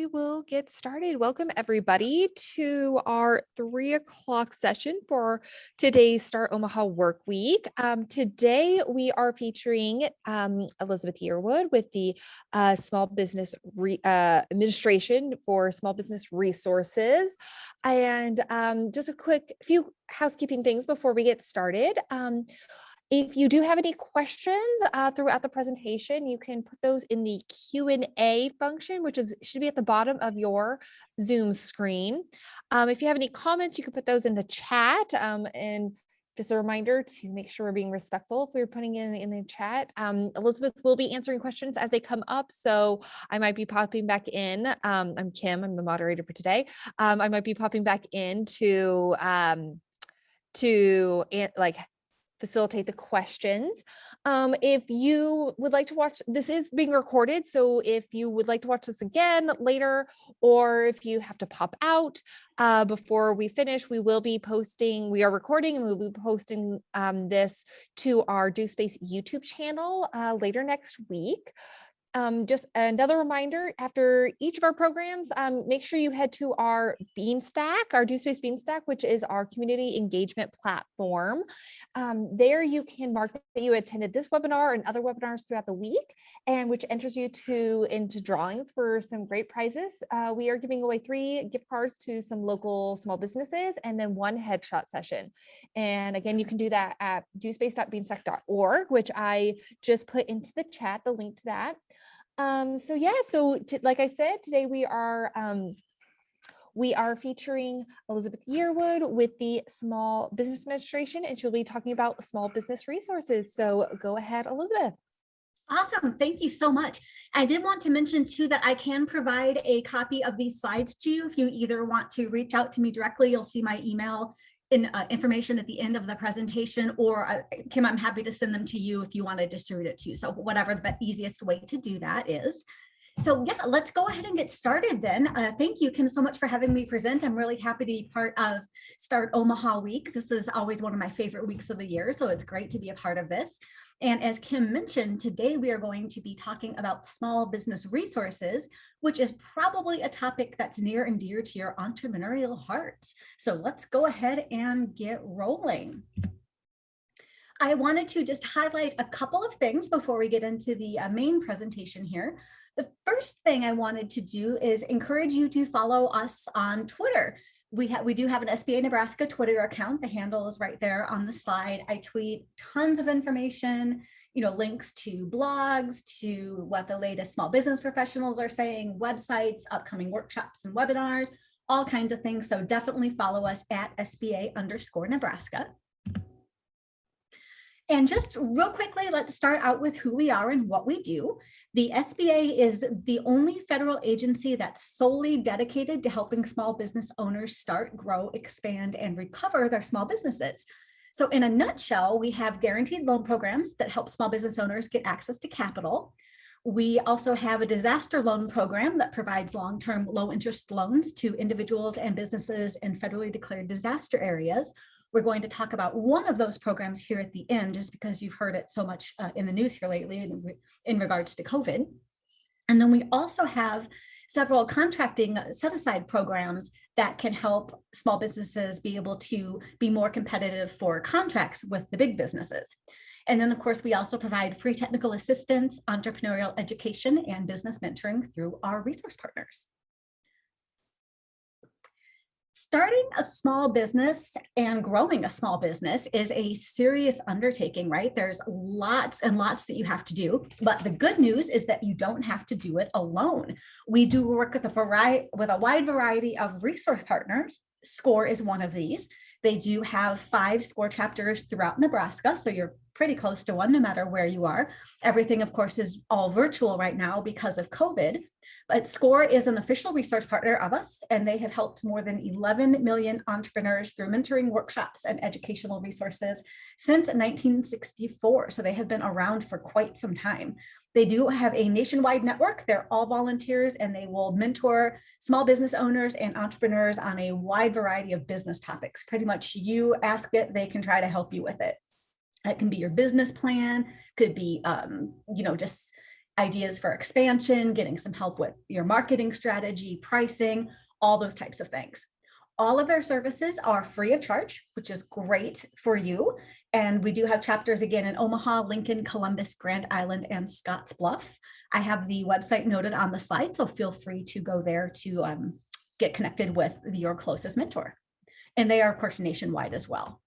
we will get started. Welcome everybody to our 3 o'clock session for today's Start Omaha Work Week. Today we are featuring Elizabeth Yearwood with the Small Business Administration for Small Business Resources. And just a quick few housekeeping things before we get started. If you do have any questions throughout the presentation, you can put those in the Q&A function, which should be at the bottom of your Zoom screen. If you have any comments, you can put those in the chat. And just a reminder to make sure we're being respectful if we're putting in the chat. Elizabeth will be answering questions as they come up, so I might be popping back in. I'm Kim, I'm the moderator for today. I might be popping back in to facilitate the questions. If you would like to watch, this is being recorded. So if you would like to watch this again later, or if you have to pop out before we finish, we are recording and we'll be posting this to our DoSpace YouTube channel later next week. Just another reminder, after each of our programs, make sure you head to our Beanstack, our DoSpace Beanstack, which is our community engagement platform. There you can mark that you attended this webinar and other webinars throughout the week, and which enters you into drawings for some great prizes. We are giving away 3 gift cards to some local small businesses and then 1 headshot session. And again, you can do that at dospace.beanstack.org, which I just put into the chat, the link to that. Like I said, today we are featuring Elizabeth Yearwood with the Small Business Administration, and she'll be talking about small business resources. So go ahead, Elizabeth. Awesome. Thank you so much. I did want to mention too that I can provide a copy of these slides to you. If you either want to reach out to me directly, you'll see my email information at the end of the presentation, or Kim, I'm happy to send them to you if you want to distribute it to you. So whatever the easiest way to do that is. So yeah, let's go ahead and get started then. Thank you, Kim, so much for having me present. I'm really happy to be part of Start Omaha Week. This is always one of my favorite weeks of the year, so it's great to be a part of this. And as Kim mentioned, today we are going to be talking about small business resources, which is probably a topic that's near and dear to your entrepreneurial hearts. So let's go ahead and get rolling. I wanted to just highlight a couple of things before we get into the main presentation here. The first thing I wanted to do is encourage you to follow us on Twitter. We do have an SBA Nebraska Twitter account. The handle is right there on the slide. I tweet tons of information, links to blogs, to what the latest small business professionals are saying, websites, upcoming workshops and webinars, all kinds of things. So definitely follow us at SBA_Nebraska. And just real quickly, let's start out with who we are and what we do. The SBA is the only federal agency that's solely dedicated to helping small business owners start, grow, expand, and recover their small businesses. So in a nutshell, we have guaranteed loan programs that help small business owners get access to capital. We also have a disaster loan program that provides long-term low-interest loans to individuals and businesses in federally declared disaster areas. We're going to talk about one of those programs here at the end, just because you've heard it so much in the news here lately in regards to COVID. And then we also have several contracting set-aside programs that can help small businesses be able to be more competitive for contracts with the big businesses. And then, of course, we also provide free technical assistance, entrepreneurial education, and business mentoring through our resource partners. Starting a small business and growing a small business is a serious undertaking, right? There's lots and lots that you have to do, but the good news is that you don't have to do it alone. We do work with a wide variety of resource partners. SCORE is one of these. They do have 5 SCORE chapters throughout Nebraska, so you're pretty close to one no matter where you are. Everything, of course, is all virtual right now because of COVID, but SCORE is an official resource partner of us, and they have helped more than 11 million entrepreneurs through mentoring, workshops, and educational resources since 1964. So they have been around for quite some time. They do have a nationwide network. They're all volunteers, and they will mentor small business owners and entrepreneurs on a wide variety of business topics. Pretty much you ask it, they can try to help you with it. It can be your business plan, could be, just ideas for expansion, getting some help with your marketing strategy, pricing, all those types of things. All of their services are free of charge, which is great for you. And we do have chapters again in Omaha, Lincoln, Columbus, Grand Island, and Scottsbluff. I have the website noted on the slide, so feel free to go there to get connected with your closest mentor. And they are, of course, nationwide as well.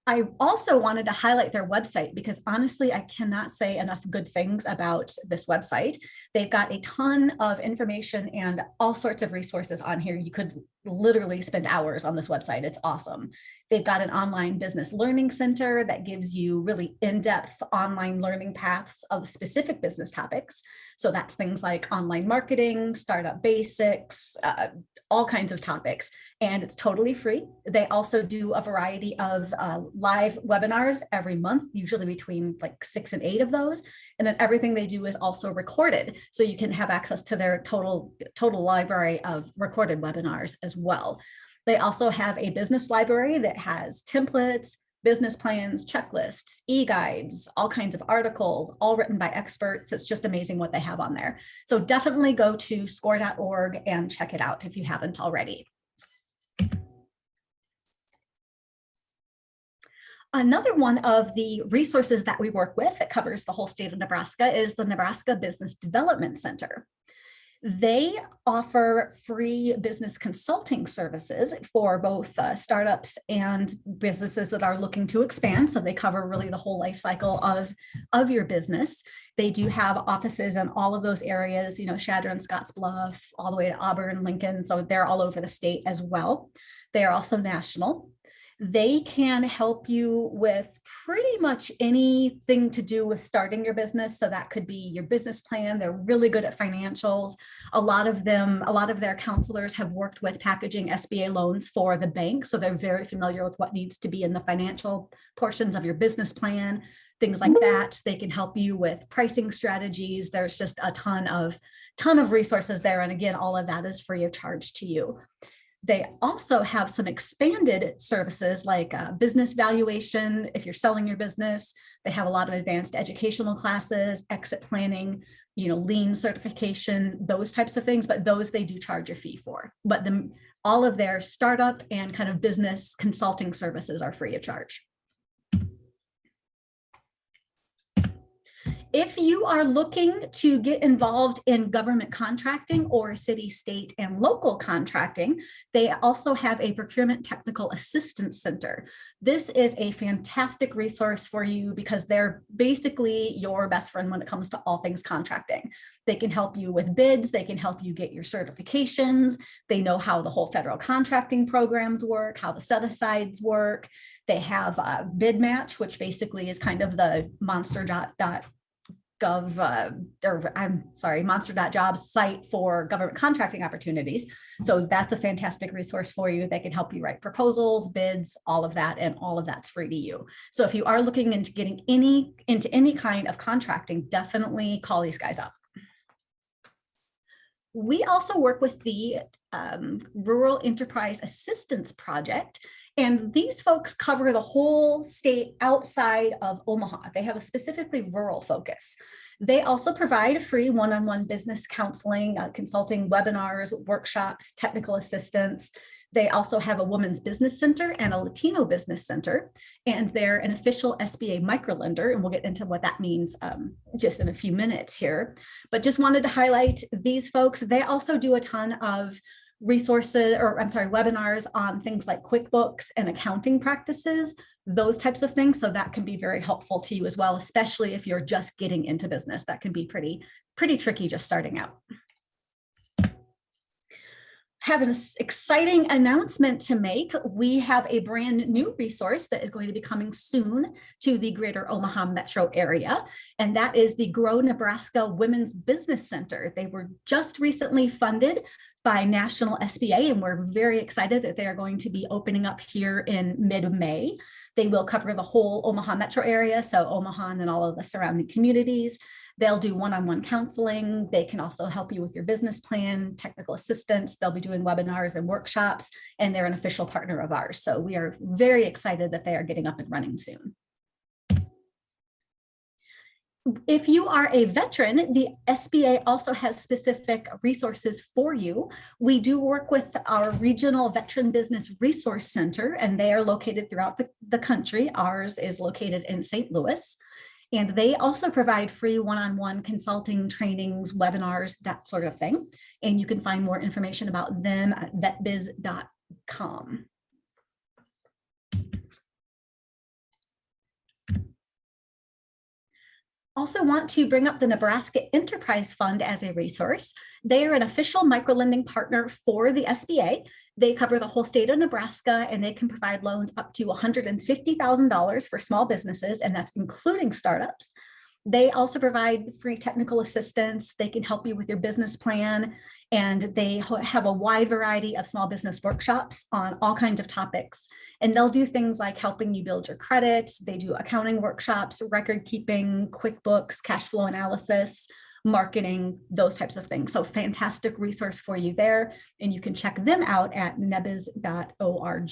I also wanted to highlight their website because honestly, I cannot say enough good things about this website. They've got a ton of information and all sorts of resources on here. You could literally spend hours on this website. It's awesome. They've got an online business learning center that gives you really in-depth online learning paths of specific business topics. So that's things like online marketing, startup basics, all kinds of topics, and it's totally free. They also do a variety of live webinars every month, usually between like 6 and 8 of those. And then everything they do is also recorded. So you can have access to their total library of recorded webinars as well. They also have a business library that has templates, business plans, checklists, e-guides, all kinds of articles, all written by experts. It's just amazing what they have on there. So definitely go to score.org and check it out if you haven't already. Another one of the resources that we work with that covers the whole state of Nebraska is the Nebraska Business Development Center. They offer free business consulting services for both startups and businesses that are looking to expand. So they cover really the whole life cycle of your business. They do have offices in all of those areas, you know, Chadron, Scottsbluff, all the way to Auburn, Lincoln. So they're all over the state as well. They are also national. They can help you with pretty much anything to do with starting your business. So that could be your business plan. They're really good at financials. A lot of their counselors have worked with packaging SBA loans for the bank. So they're very familiar with what needs to be in the financial portions of your business plan, things like that. They can help you with pricing strategies. There's just a ton of resources there. And again, all of that is free of charge to you. They also have some expanded services like business valuation. If you're selling your business, they have a lot of advanced educational classes, exit planning, you know, lean certification, those types of things, but those they do charge a fee for. But all of their startup and kind of business consulting services are free of charge. If you are looking to get involved in government contracting or city, state, and local contracting, they also have a Procurement Technical Assistance Center. This is a fantastic resource for you because they're basically your best friend when it comes to all things contracting. They can help you with bids. They can help you get your certifications. They know how the whole federal contracting programs work, how the set-asides work. They have a bid match, which basically is kind of the monster.gov, monster.jobs site for government contracting opportunities. So that's a fantastic resource for you. They can help you write proposals, bids, all of that, and all of that's free to you. So if you are looking into getting into any kind of contracting, definitely call these guys up. We also work with the Rural Enterprise Assistance Project. And these folks cover the whole state outside of Omaha. They have a specifically rural focus. They also provide free one-on-one business counseling, consulting, webinars, workshops, technical assistance. They also have a women's business center and a Latino business center, and they're an official SBA microlender, and we'll get into what that means just in a few minutes here. But just wanted to highlight these folks. They also do a ton of webinars on things like QuickBooks and accounting practices, those types of things. So that can be very helpful to you as well, especially if you're just getting into business. That can be pretty tricky just starting out. Have an exciting announcement to make. We have a brand new resource that is going to be coming soon to the greater Omaha metro area, and that is the Grow Nebraska Women's Business Center. They were just recently funded by National SBA, and we're very excited that they are going to be opening up here in mid-May. They will cover the whole Omaha metro area, so Omaha and then all of the surrounding communities. They'll do one-on-one counseling. They can also help you with your business plan, technical assistance. They'll be doing webinars and workshops, and they're an official partner of ours. So we are very excited that they are getting up and running soon. If you are a veteran, the SBA also has specific resources for you. We do work with our regional Veteran Business Resource Center, and they are located throughout the country. Ours is located in St. Louis. And they also provide free one-on-one consulting, trainings, webinars, that sort of thing. And you can find more information about them at vetbiz.com. Also want to bring up the Nebraska Enterprise Fund as a resource. They are an official microlending partner for the SBA. They cover the whole state of Nebraska, and they can provide loans up to $150,000 for small businesses, and that's including startups. They also provide free technical assistance. They can help you with your business plan, and they have a wide variety of small business workshops on all kinds of topics. And they'll do things like helping you build your credit. They do accounting workshops, record keeping, QuickBooks, cash flow analysis, marketing, those types of things. So fantastic resource for you there. And you can check them out at nebiz.org.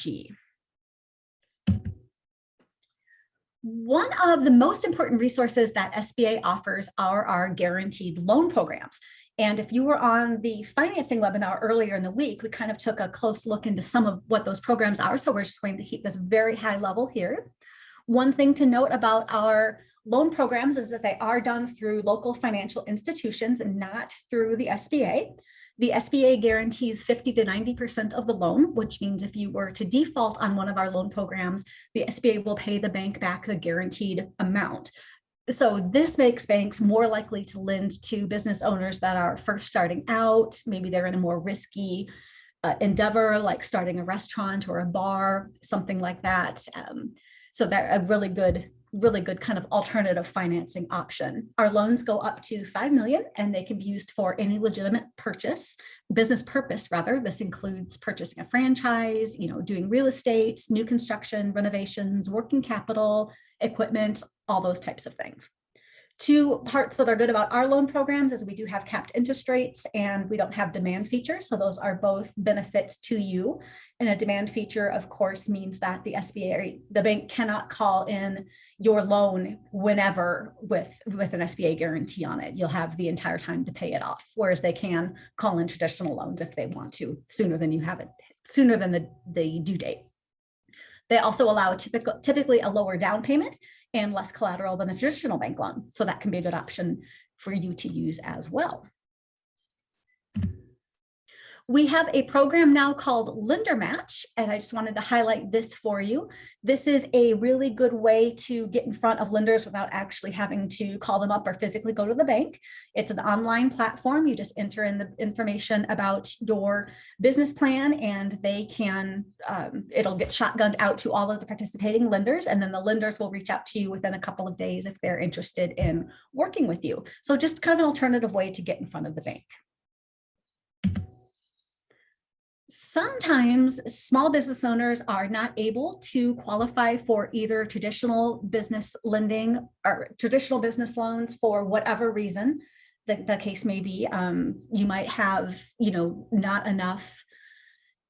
One of the most important resources that SBA offers are our guaranteed loan programs. And if you were on the financing webinar earlier in the week, we kind of took a close look into some of what those programs are. So we're just going to keep this very high level here. One thing to note about our loan programs is that they are done through local financial institutions and not through the SBA. The SBA guarantees 50 to 90% of the loan, which means if you were to default on one of our loan programs, the SBA will pay the bank back the guaranteed amount. So this makes banks more likely to lend to business owners that are first starting out. Maybe they're in a more risky endeavor, like starting a restaurant or a bar, something like that. So they're a really good kind of alternative financing option. Our loans go up to $5 million, and they can be used for any legitimate business purpose rather. This includes purchasing a franchise, doing real estate, new construction, renovations, working capital, equipment, all those types of things. Two parts that are good about our loan programs is we do have capped interest rates, and we don't have demand features. So those are both benefits to you. And a demand feature, of course, means that the SBA, the bank cannot call in your loan whenever with an SBA guarantee on it. You'll have the entire time to pay it off, whereas they can call in traditional loans if they want to sooner than the due date. They also allow typically a lower down payment and less collateral than a traditional bank loan. So that can be a good option for you to use as well. We have a program now called Lender Match, and I just wanted to highlight this for you. This is a really good way to get in front of lenders without actually having to call them up or physically go to the bank. It's an online platform. You just enter in the information about your business plan, and they can, it'll get shotgunned out to all of the participating lenders, and then the lenders will reach out to you within a couple of days if they're interested in working with you. So just kind of an alternative way to get in front of the bank. Sometimes small business owners are not able to qualify for either traditional business lending or traditional business loans for whatever reason the case may be. You might have, not enough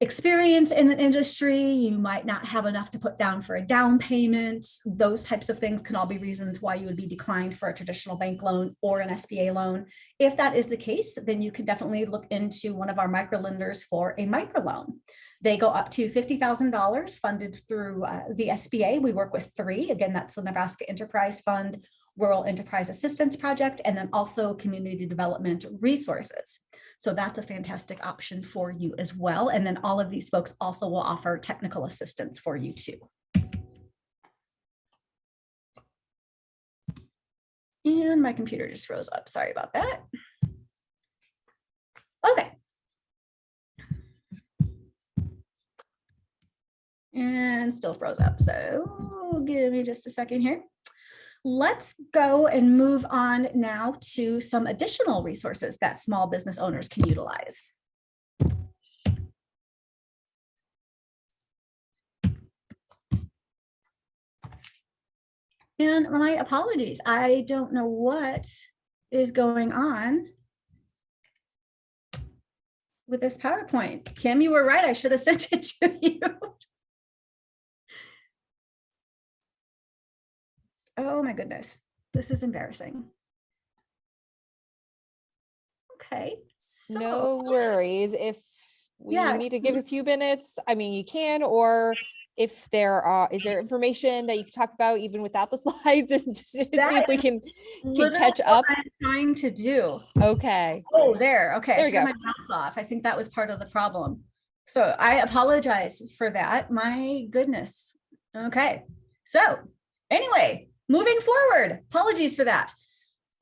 experience in the industry. You might not have enough to put down for a down payment. Those types of things can all be reasons why you would be declined for a traditional bank loan or an SBA loan. If that is the case, then you can definitely look into one of our microlenders for a microloan. They go up to $50,000 funded through the SBA. We work with three. Again, that's the Nebraska Enterprise Fund, Rural Enterprise Assistance Project, and then also Community Development Resources. So that's a fantastic option for you as well. And then all of these folks also will offer technical assistance for you too. And my computer just froze up. Sorry about that. Okay. And still froze up. So give me just a second here. Let's go and move on now to some additional resources that small business owners can utilize. And my apologies, I don't know what is going on with this PowerPoint. Kim, you were right, I should have sent it to you. Oh my goodness. This is embarrassing. Okay. So, No worries. If we yeah. need to give a few minutes, I mean, you can, or if is there information that you can talk about even without the slides and just to see if we can Literally catch what up? I'm trying to do. Okay. Oh, there. Okay. There I we turned go. my mouse off. I think that was part of the problem. So I apologize for that. My goodness. Okay. So anyway, moving forward, apologies for that.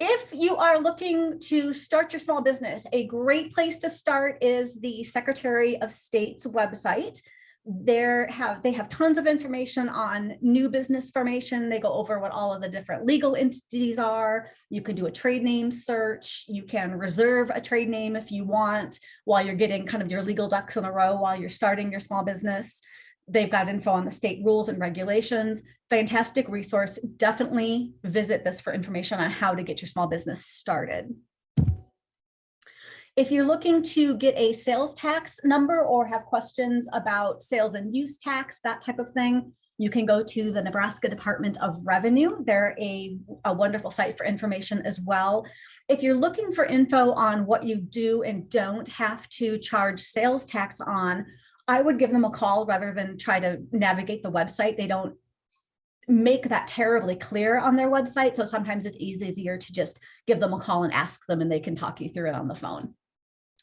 If you are looking to start your small business, a great place to start is the Secretary of State's website. They have tons of information on new business formation. They go over what all of the different legal entities are. You can do a trade name search. You can reserve a trade name if you want while you're getting kind of your legal ducks in a row while you're starting your small business. They've got info on the state rules and regulations. Fantastic resource. Definitely visit this for information on how to get your small business started. If you're looking to get a sales tax number or have questions about sales and use tax, that type of thing, you can go to the Nebraska Department of Revenue. They're a wonderful site for information as well. If you're looking for info on what you do and don't have to charge sales tax on, I would give them a call rather than try to navigate the website. They don't make that terribly clear on their website. So sometimes it's easier to just give them a call and ask them, and they can talk you through it on the phone.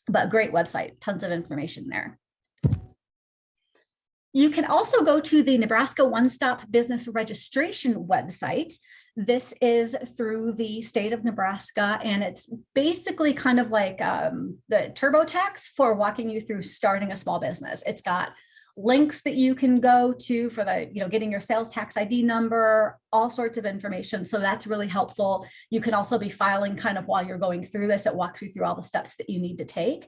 But great website, tons of information there. You can also go to the Nebraska One-Stop Business Registration website. This is through the state of Nebraska, and it's basically kind of like the TurboTax for walking you through starting a small business. It's got links that you can go to for the, getting your sales tax ID number, all sorts of information. So that's really helpful. You can also be filing kind of while you're going through this. It walks you through all the steps that you need to take.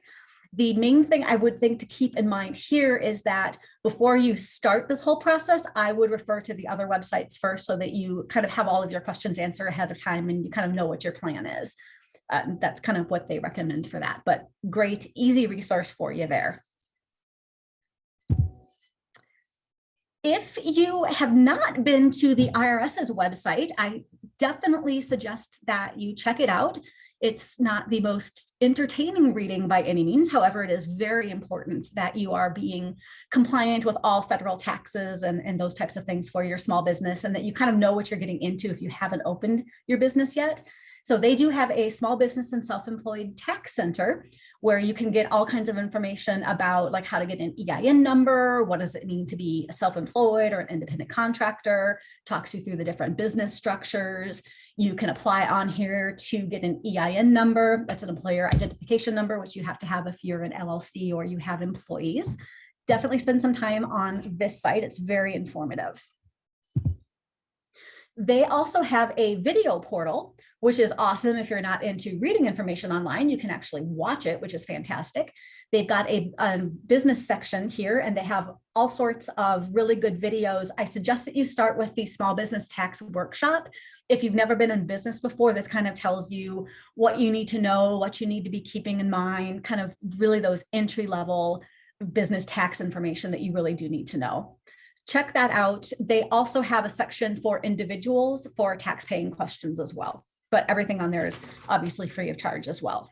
The main thing I would think to keep in mind here is that before you start this whole process, I would refer to the other websites first so that you kind of have all of your questions answered ahead of time and you kind of know what your plan is. That's kind of what they recommend for that, but great, easy resource for you there. If you have not been to the IRS's website, I definitely suggest that you check it out. It's not the most entertaining reading by any means. However, it is very important that you are being compliant with all federal taxes and those types of things for your small business, and that you kind of know what you're getting into if you haven't opened your business yet. So they do have a small business and self-employed tax center where you can get all kinds of information about like how to get an EIN number, what does it mean to be a self-employed or an independent contractor, talks you through the different business structures. You can apply on here to get an EIN number. That's an employer identification number, which you have to have if you're an LLC or you have employees. Definitely spend some time on this site. It's very informative. They also have a video portal, which is awesome. If you're not into reading information online, you can actually watch it, which is fantastic. They've got a business section here, and they have all sorts of really good videos. I suggest that you start with the small business tax workshop. If you've never been in business before, this kind of tells you what you need to know, what you need to be keeping in mind, kind of really those entry-level business tax information that you really do need to know. Check that out. They also have a section for individuals for tax paying questions as well, but everything on there is obviously free of charge as well.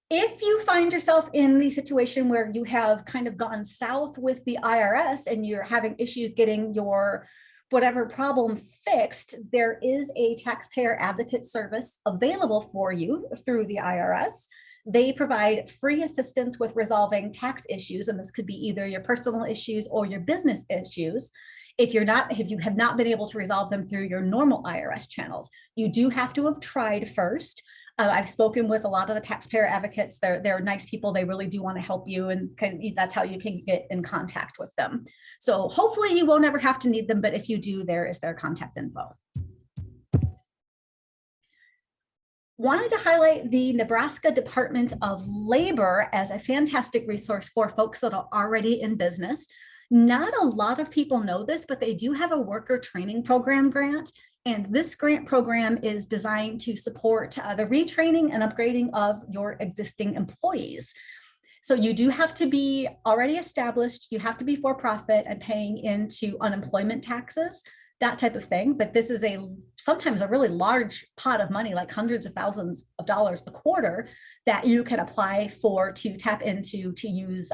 If you find yourself in the situation where you have kind of gone south with the IRS and you're having issues getting your whatever problem fixed, there is a taxpayer advocate service available for you through the IRS. They provide free assistance with resolving tax issues, and this could be either your personal issues or your business issues. If you have not been able to resolve them through your normal IRS channels, you do have to have tried first. I've spoken with a lot of the taxpayer advocates. They're nice people. They really do want to help you, and that's how you can get in contact with them. So hopefully you won't ever have to need them, but if you do, there is their contact info. Wanted to highlight the Nebraska Department of Labor as a fantastic resource for folks that are already in business. Not a lot of people know this, but they do have a worker training program grant. And this grant program is designed to support the retraining and upgrading of your existing employees. So you do have to be already established, you have to be for profit and paying into unemployment taxes. that type of thing. But this is sometimes a really large pot of money, like hundreds of thousands of dollars a quarter, that you can apply for, to tap into, to use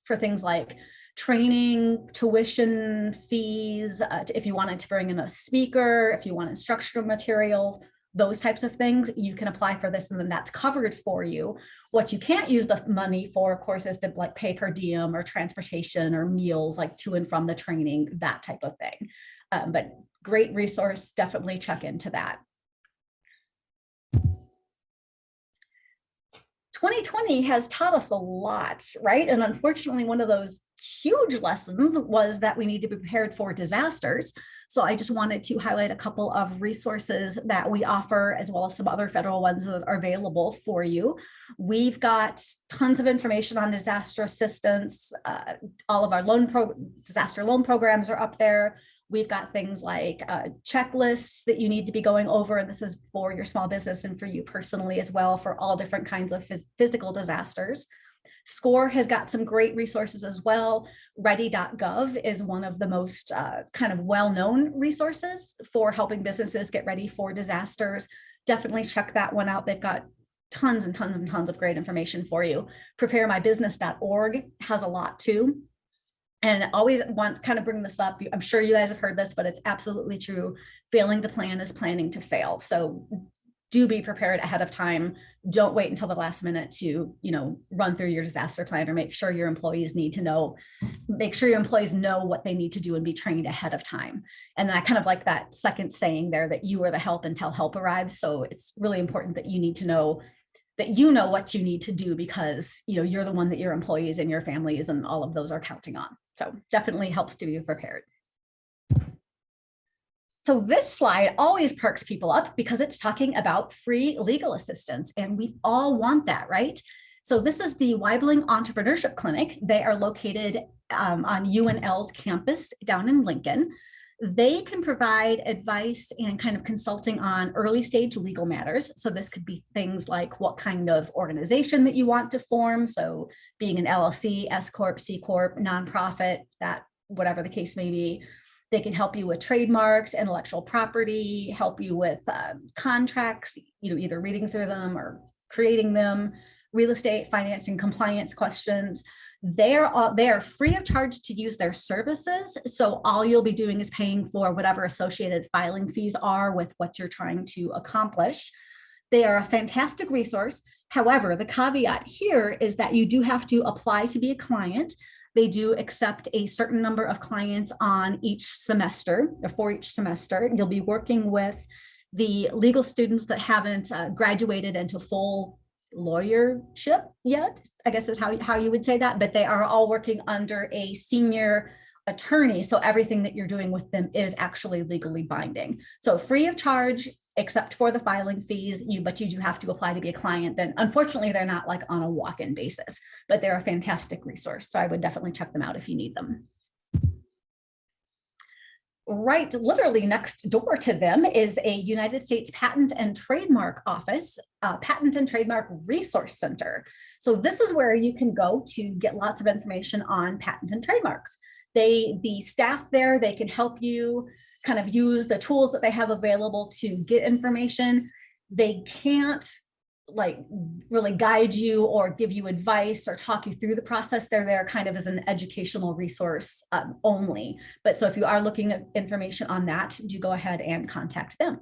for things like training, tuition fees, if you wanted to bring in a speaker, if you want instructional materials, those types of things, you can apply for this, and then that's covered for you. What you can't use the money for, of course, is to like pay per diem or transportation or meals, like to and from the training, that type of thing. But great resource, definitely check into that. 2020 has taught us a lot, right? And unfortunately, one of those huge lessons was that we need to be prepared for disasters. So I just wanted to highlight a couple of resources that we offer, as well as some other federal ones that are available for you. We've got tons of information on disaster assistance. All of our disaster loan programs are up there. We've got things like checklists that you need to be going over, and this is for your small business and for you personally as well, for all different kinds of physical disasters. SCORE has got some great resources as well. Ready.gov is one of the most kind of well-known resources for helping businesses get ready for disasters. Definitely check that one out. They've got tons and tons and tons of great information for you. Preparemybusiness.org has a lot too. And I always want to kind of bring this up. I'm sure you guys have heard this, but it's absolutely true. Failing to plan is planning to fail. So do be prepared ahead of time. Don't wait until the last minute to, run through your disaster plan, or make sure your employees know what they need to do and be trained ahead of time. And that kind of like that second saying there, that you are the help until help arrives. So it's really important that you need to know that you know what you need to do, because you're the one that your employees and your families and all of those are counting on. So definitely helps to be prepared. So this slide always perks people up because it's talking about free legal assistance, and we all want that, right? So this is the Weibling Entrepreneurship Clinic. They are located on UNL's campus down in Lincoln. They can provide advice and kind of consulting on early stage legal matters. So this could be things like what kind of organization that you want to form. So being an LLC, S Corp, C Corp, nonprofit, that whatever the case may be. They can help you with trademarks, intellectual property, help you with contracts, either reading through them or creating them, real estate, financing, compliance questions. They are free of charge to use their services. So all you'll be doing is paying for whatever associated filing fees are with what you're trying to accomplish. They are a fantastic resource. However, the caveat here is that you do have to apply to be a client. They do accept a certain number of clients on each semester, or for each semester. You'll be working with the legal students that haven't graduated into full lawyership yet, I guess is how you would say that, but they are all working under a senior attorney. So everything that you're doing with them is actually legally binding. So free of charge, except for the filing fees, but you do have to apply to be a client. Then unfortunately, they're not like on a walk-in basis, but they're a fantastic resource. So I would definitely check them out if you need them. Right, literally next door to them is a United States Patent and Trademark Office, Patent and Trademark Resource Center. So this is where you can go to get lots of information on patent and trademarks. The staff there, they can help you kind of use the tools that they have available to get information. They can't like really guide you or give you advice or talk you through the process. They're there kind of as an educational resource only. But so if you are looking at information on that, do go ahead and contact them.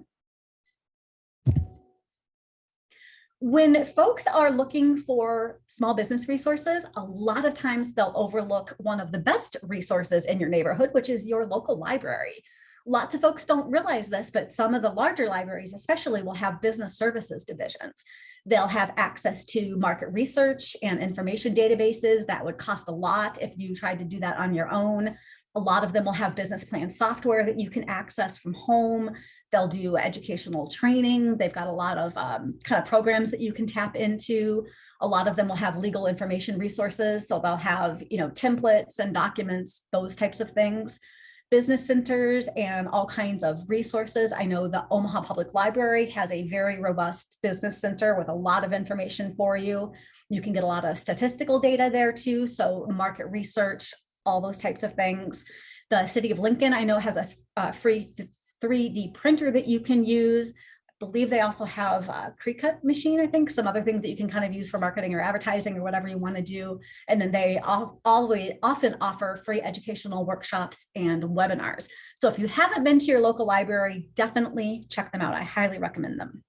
When folks are looking for small business resources, a lot of times they'll overlook one of the best resources in your neighborhood, which is your local library. Lots of folks don't realize this, but some of the larger libraries especially will have business services divisions. They'll have access to market research and information databases that would cost a lot if you tried to do that on your own. A lot of them will have business plan software that you can access from home. They'll do educational training. They've got a lot of kind of programs that you can tap into. A lot of them will have legal information resources. So they'll have, templates and documents, those types of things. Business centers and all kinds of resources. I know the Omaha Public Library has a very robust business center with a lot of information for you. You can get a lot of statistical data there too. So market research, all those types of things. The city of Lincoln, I know, has a free 3D printer that you can use. I believe they also have a Cricut machine, I think, some other things that you can kind of use for marketing or advertising or whatever you want to do. And then they always often offer free educational workshops and webinars. So if you haven't been to your local library, definitely check them out. I highly recommend them.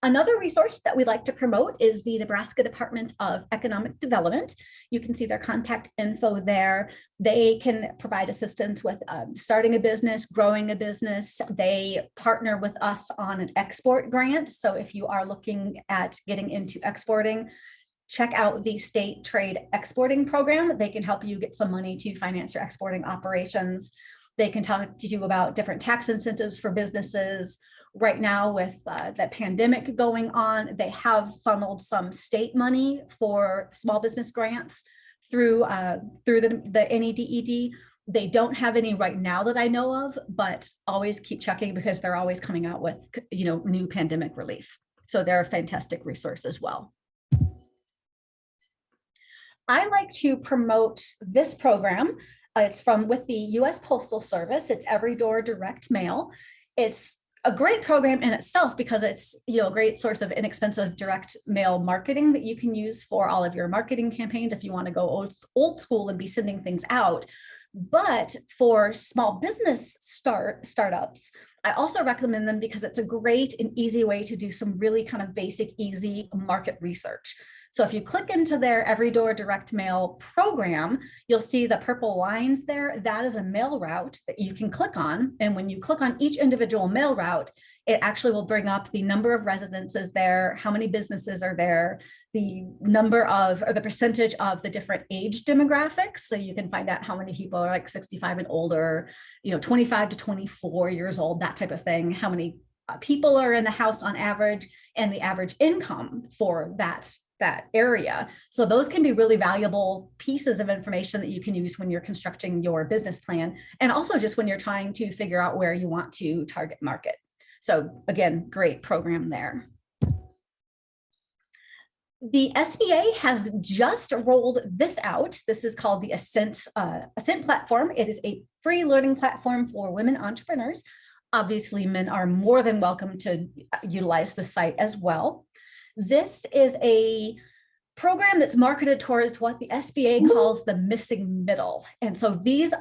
Another resource that we like to promote is the Nebraska Department of Economic Development. You can see their contact info there. They can provide assistance with starting a business, growing a business. They partner with us on an export grant. So if you are looking at getting into exporting, check out the State Trade Exporting Program. They can help you get some money to finance your exporting operations. They can talk to you about different tax incentives for businesses. Right now with the pandemic going on, they have funneled some state money for small business grants through the NEDED. They don't have any right now that I know of, but always keep checking because they're always coming out with new pandemic relief. So they're a fantastic resource as well. I like to promote this program. It's with the U.S. Postal Service. It's Every Door Direct Mail. It's a great program in itself because it's a great source of inexpensive direct mail marketing that you can use for all of your marketing campaigns if you want to go old school and be sending things out. But for small business startups, I also recommend them because it's a great and easy way to do some really kind of basic, easy market research. So if you click into their Every Door Direct Mail program, you'll see the purple lines there. That is a mail route that you can click on. And when you click on each individual mail route, it actually will bring up the number of residences there, how many businesses are there, the number of, or the percentage of the different age demographics. So you can find out how many people are like 65 and older, 25 to 24 years old, that type of thing, how many people are in the house on average, and the average income for that area. So those can be really valuable pieces of information that you can use when you're constructing your business plan, and also just when you're trying to figure out where you want to target market. So again, great program there. The SBA has just rolled this out. This is called the Ascent platform. It is a free learning platform for women entrepreneurs. Obviously, men are more than welcome to utilize the site as well. This is a program that's marketed towards what the SBA calls the missing middle. And so this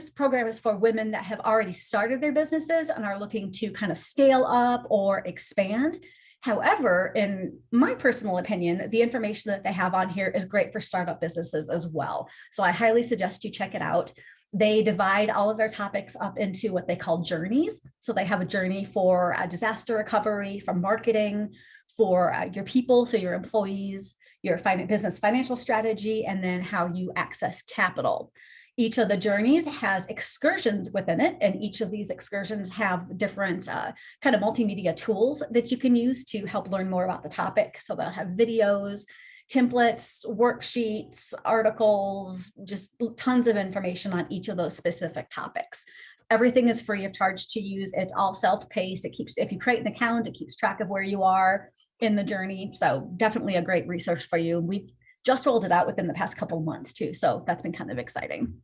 program is for women that have already started their businesses and are looking to kind of scale up or expand. However, in my personal opinion, the information that they have on here is great for startup businesses as well. So I highly suggest you check it out. They divide all of their topics up into what they call journeys. So they have a journey for disaster recovery, for marketing, for your people, so your employees, your business financial strategy, and then how you access capital. Each of the journeys has excursions within it, and each of these excursions have different kind of multimedia tools that you can use to help learn more about the topic. So they'll have videos, templates, worksheets, articles, just tons of information on each of those specific topics. Everything is free of charge to use. It's all self-paced. If you create an account, it keeps track of where you are in the journey. So definitely a great resource for you. We've just rolled it out within the past couple of months too. So that's been kind of exciting.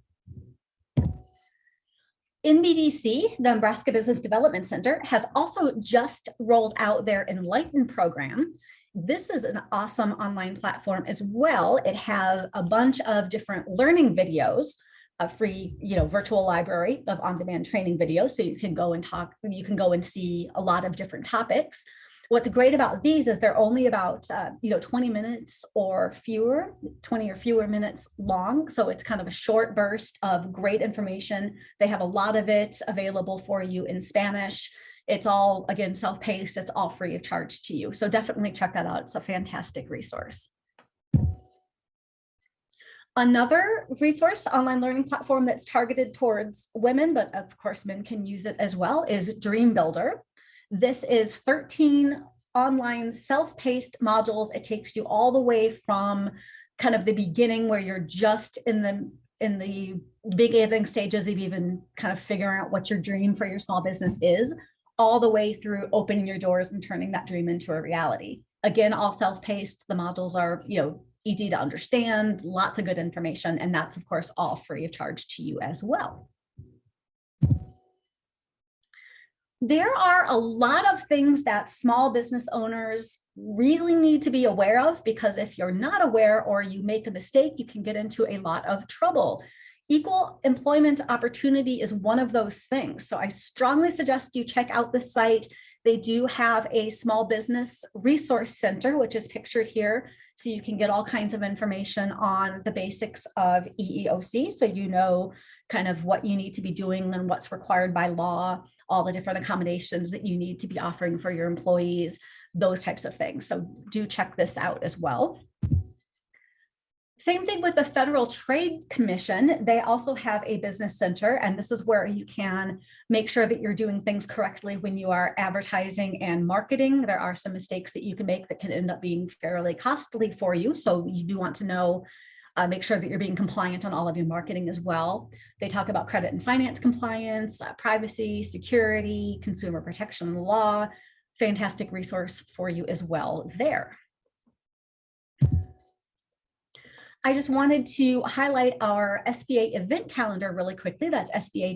NBDC, the Nebraska Business Development Center, has also just rolled out their Enlightened program. This is an awesome online platform as well. It has a bunch of different learning videos, a free, virtual library of on-demand training videos. So you can go and see a lot of different topics. What's great about these is they're only about, 20 minutes or fewer, 20 or fewer minutes long. So it's kind of a short burst of great information. They have a lot of it available for you in Spanish. It's all, again, self-paced. It's all free of charge to you. So definitely check that out. It's a fantastic resource. Another resource, online learning platform that's targeted towards women, but of course men can use it as well, is Dream Builder. This is 13 online self-paced modules. It takes you all the way from kind of the beginning where you're just in the beginning stages of even kind of figuring out what your dream for your small business is, all the way through opening your doors and turning that dream into a reality. Again, all self-paced. The modules are, easy to understand, lots of good information, and that's of course all free of charge to you as well. There are a lot of things that small business owners really need to be aware of, because if you're not aware or you make a mistake, you can get into a lot of trouble. Equal employment opportunity is one of those things. So I strongly suggest you check out the site. They do have a small business resource center, which is pictured here. So you can get all kinds of information on the basics of EEOC. So you know kind of what you need to be doing and what's required by law, all the different accommodations that you need to be offering for your employees, those types of things. So do check this out as well. Same thing with the Federal Trade Commission. They also have a business center, and this is where you can make sure that you're doing things correctly when you are advertising and marketing. There are some mistakes that you can make that can end up being fairly costly for you. So you do want to know, make sure that you're being compliant on all of your marketing as well. They talk about credit and finance compliance, privacy, security, consumer protection law. Fantastic resource for you as well there. I just wanted to highlight our SBA event calendar really quickly. That's sba.gov/NE.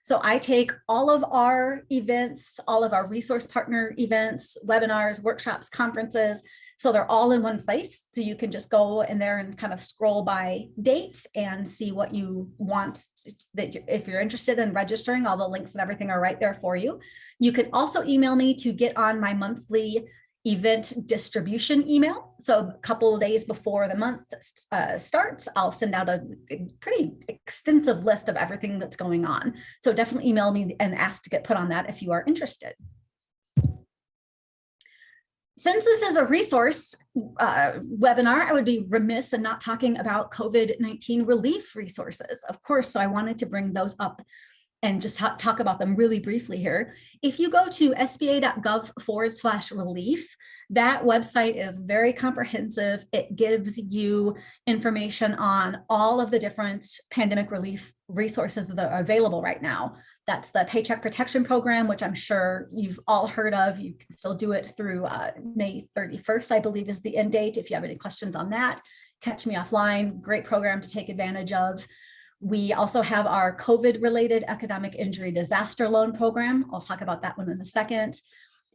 So I take all of our events, all of our resource partner events, webinars, workshops, conferences. So they're all in one place. So you can just go in there and kind of scroll by dates and see what you want. If you're interested in registering, all the links and everything are right there for you. You can also email me to get on my monthly event distribution email. So a couple of days before the month starts, I'll send out a pretty extensive list of everything that's going on. So definitely email me and ask to get put on that if you are interested. Since this is a resource webinar, I would be remiss in not talking about COVID-19 relief resources, of course. So I wanted to bring those up and just talk about them really briefly here. If you go to sba.gov/relief, that website is very comprehensive. It gives you information on all of the different pandemic relief resources that are available right now. That's the Paycheck Protection Program, which I'm sure you've all heard of. You can still do it through May 31st, I believe is the end date. If you have any questions on that, catch me offline. Great program to take advantage of. We also have our COVID-related economic injury disaster loan program. I'll talk about that one in a second.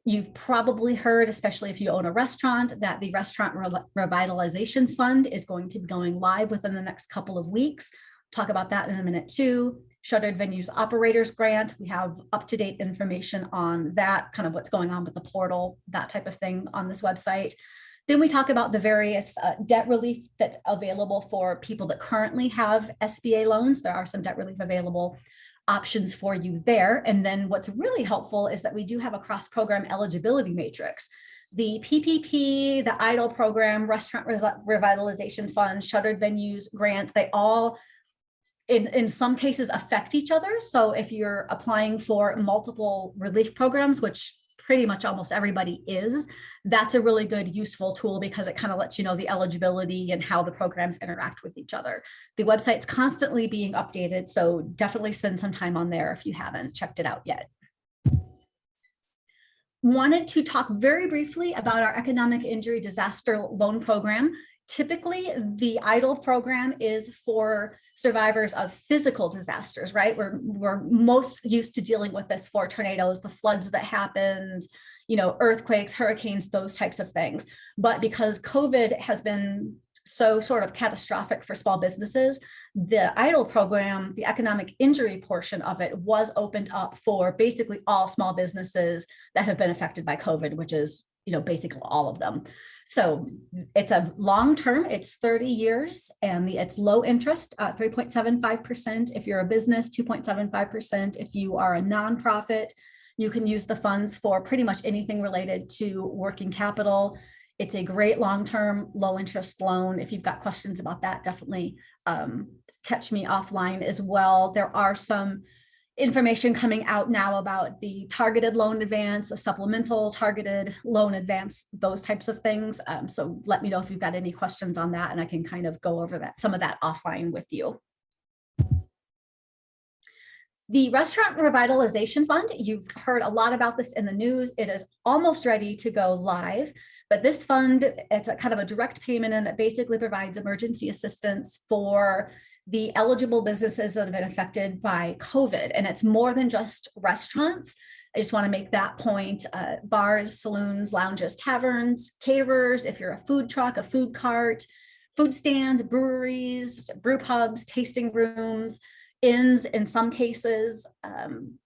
You've probably heard, especially if you own a restaurant, that the Restaurant Revitalization Fund is going to be going live within the next couple of weeks. Talk about that in a minute too. Shuttered Venues Operators Grant. We have up-to-date information on that, kind of what's going on with the portal, that type of thing on this website. Then we talk about the various debt relief that's available for people that currently have SBA loans. There are some debt relief available options for you there. And then what's really helpful is that we do have a cross-program eligibility matrix. The PPP, the EIDL program, Restaurant Revitalization Fund, Shuttered Venues Grant, they all in some cases affect each other. So if you're applying for multiple relief programs, which pretty much almost everybody is, that's a really good, useful tool because it kind of lets you know the eligibility and how the programs interact with each other. The website's constantly being updated, so definitely spend some time on there if you haven't checked it out yet. Wanted to talk very briefly about our economic injury disaster loan program. Typically, the EIDL program is for survivors of physical disasters, right? We're most used to dealing with this for tornadoes, the floods that happened, earthquakes, hurricanes, those types of things. But because COVID has been so sort of catastrophic for small businesses, the EIDL program, the economic injury portion of it, was opened up for basically all small businesses that have been affected by COVID, which is basically all of them. So it's a long term, it's 30 years, and it's low interest, 3.75% if you're a business, 2.75% if you are a nonprofit. You can use the funds for pretty much anything related to working capital. It's a great long-term, low interest loan. If you've got questions about that, definitely catch me offline as well. There are some information coming out now about the targeted loan advance, a supplemental targeted loan advance, those types of things. So let me know if you've got any questions on that, and I can kind of go over some of that offline with you. The Restaurant Revitalization Fund, you've heard a lot about this in the news. It is almost ready to go live. But this fund, it's a kind of a direct payment, and it basically provides emergency assistance for the eligible businesses that have been affected by COVID. And it's more than just restaurants. I just want to make that point. Bars, saloons, lounges, taverns, caterers, if you're a food truck, a food cart, food stands, breweries, brew pubs, tasting rooms, inns in some cases,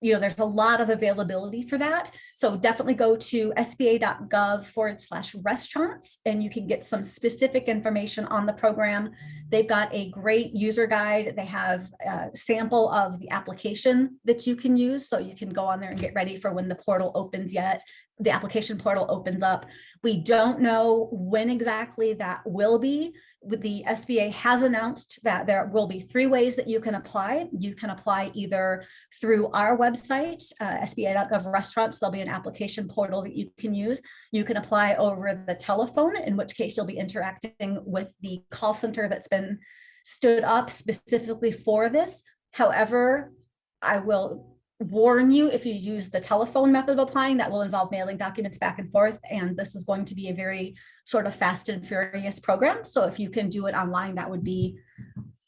there's a lot of availability for that. So definitely go to sba.gov/restaurants and you can get some specific information on the program. They've got a great user guide. They have a sample of the application that you can use. So you can go on there and get ready for when the portal opens yet. The application portal opens up. We don't know when exactly that will be. The SBA has announced that there will be 3 ways that you can apply. You can apply either through our website, sba.gov restaurants. There'll be an application portal that you can use. You can apply over the telephone, in which case you'll be interacting with the call center that's been stood up specifically for this. However, I will warn you, if you use the telephone method of applying, that will involve mailing documents back and forth. And this is going to be a very sort of fast and furious program. So if you can do it online, that would be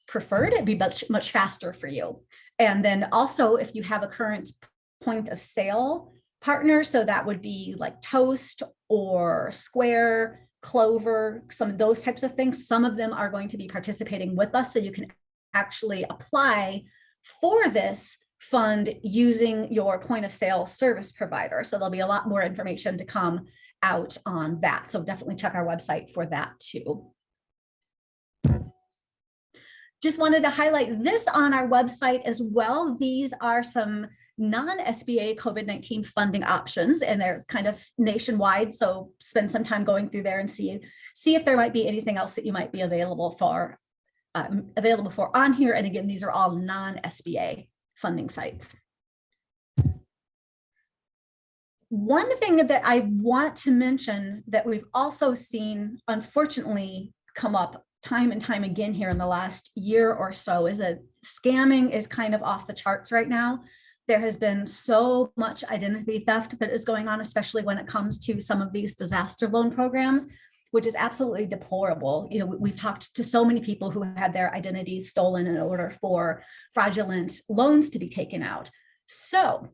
preferred. It'd be much faster for you. And then also, if you have a current point of sale partner, so that would be like Toast or Square, Clover, some of those types of things. Some of them are going to be participating with us. So you can actually apply for this fund using your point of sale service provider. So there'll be a lot more information to come out on that. So definitely check our website for that too. Just wanted to highlight this on our website as well. These are some non-SBA COVID-19 funding options, and they're kind of nationwide. So spend some time going through there and see if there might be anything else that you might be available for on here. And again, these are all non-SBA funding sites. One thing that I want to mention that we've also seen, unfortunately, come up time and time again here in the last year or so is that scamming is kind of off the charts right now. There has been so much identity theft that is going on, especially when it comes to some of these disaster loan programs, which is absolutely deplorable. We've talked to so many people who had their identities stolen in order for fraudulent loans to be taken out. So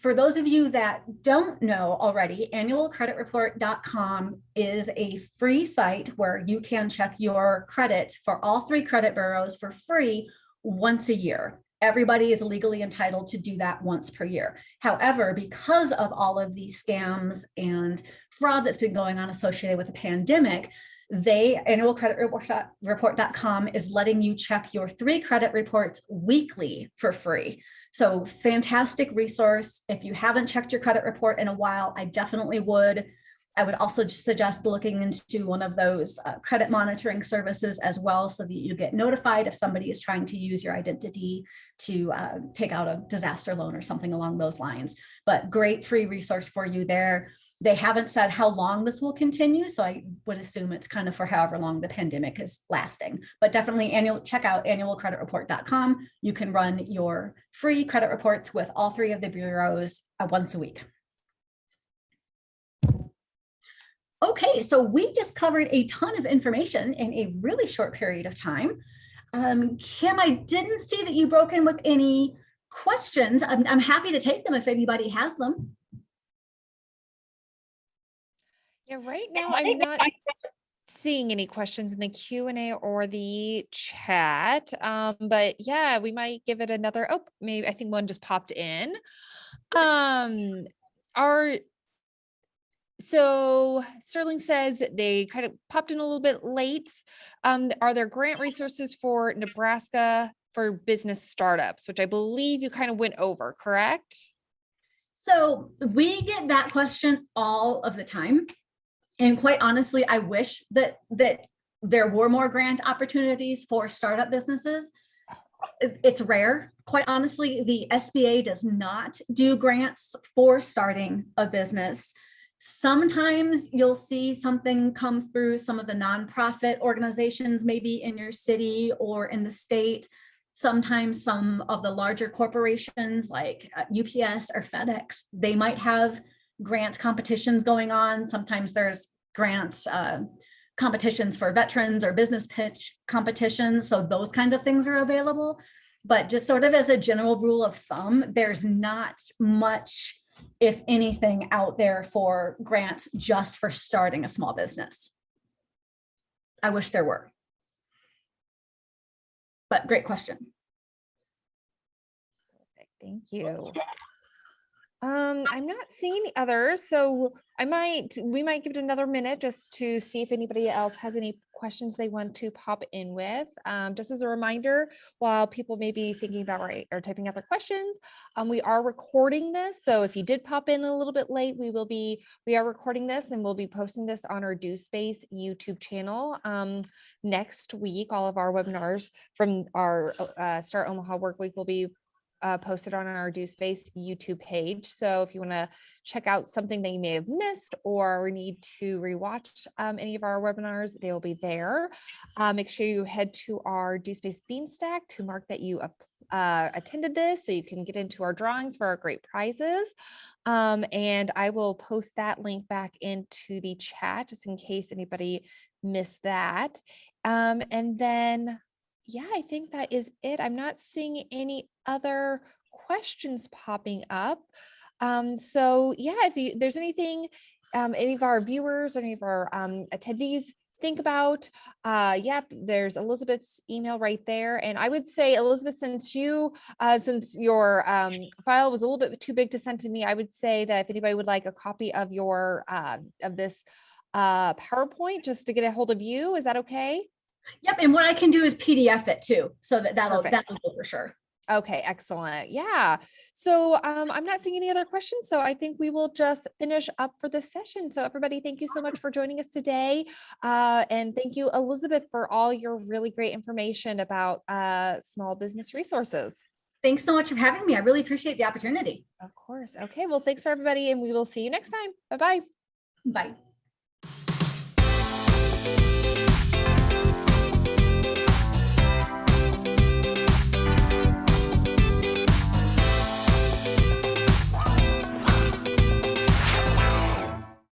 for those of you that don't know already, annualcreditreport.com is a free site where you can check your credit for all 3 credit bureaus for free once a year. Everybody is legally entitled to do that once per year. However, because of all of these scams and fraud that's been going on associated with the pandemic, annualcreditreport.com is letting you check your 3 credit reports weekly for free. So fantastic resource. If you haven't checked your credit report in a while, I definitely would. I would also suggest looking into one of those credit monitoring services as well, so that you get notified if somebody is trying to use your identity to take out a disaster loan or something along those lines. But great free resource for you there. They haven't said how long this will continue, so I would assume it's kind of for however long the pandemic is lasting. But definitely check out annualcreditreport.com. You can run your free credit reports with all 3 of the bureaus once a week. Okay, so we just covered a ton of information in a really short period of time. Kim, I didn't see that you broke in with any questions. I'm happy to take them if anybody has them. Yeah, right now I'm not seeing any questions in the Q&A or the chat. But yeah, we might give it another. Oh, maybe I think one just popped in. So Sterling says that they kind of popped in a little bit late. Are there grant resources for Nebraska for business startups, which I believe you kind of went over, correct? So we get that question all of the time. And quite honestly, I wish that there were more grant opportunities for startup businesses. It's rare. Quite honestly, the SBA does not do grants for starting a business. Sometimes you'll see something come through some of the nonprofit organizations, maybe in your city or in the state. Sometimes some of the larger corporations like UPS or FedEx, they might have grant competitions going on. Sometimes there's grants, competitions for veterans or business pitch competitions. So those kinds of things are available. But just sort of as a general rule of thumb, there's not much, if anything, out there for grants just for starting a small business. I wish there were. But great question. Thank you. I'm not seeing any others, so we might give it another minute just to see if anybody else has any questions they want to pop in with. Just as a reminder, while people may be thinking about or typing out their questions, we are recording this. So if you did pop in a little bit late, we are recording this and we'll be posting this on our DoSpace YouTube channel next week. All of our webinars from our Start Omaha Workweek will be posted on our DoSpace YouTube page. So if you want to check out something that you may have missed or need to rewatch any of our webinars, they will be there. Make sure you head to our DoSpace Beanstack to mark that you attended this so you can get into our drawings for our great prizes. And I will post that link back into the chat just in case anybody missed that. And then yeah, I think that is it. I'm not seeing any other questions popping up. So yeah, if there's anything any of our viewers or any of our attendees think about, there's Elizabeth's email right there. And I would say, Elizabeth, since your file was a little bit too big to send to me, I would say that if anybody would like a copy of your of this PowerPoint just to get a hold of you, is that okay? Yep, and what I can do is PDF it too, so that'll go for sure. Okay, excellent. Yeah. So I'm not seeing any other questions, so I think we will just finish up for this session. So everybody, thank you so much for joining us today. And thank you, Elizabeth, for all your really great information about small business resources. Thanks so much for having me. I really appreciate the opportunity. Of course. Okay, well, thanks for everybody, and we will see you next time. Bye-bye. Bye.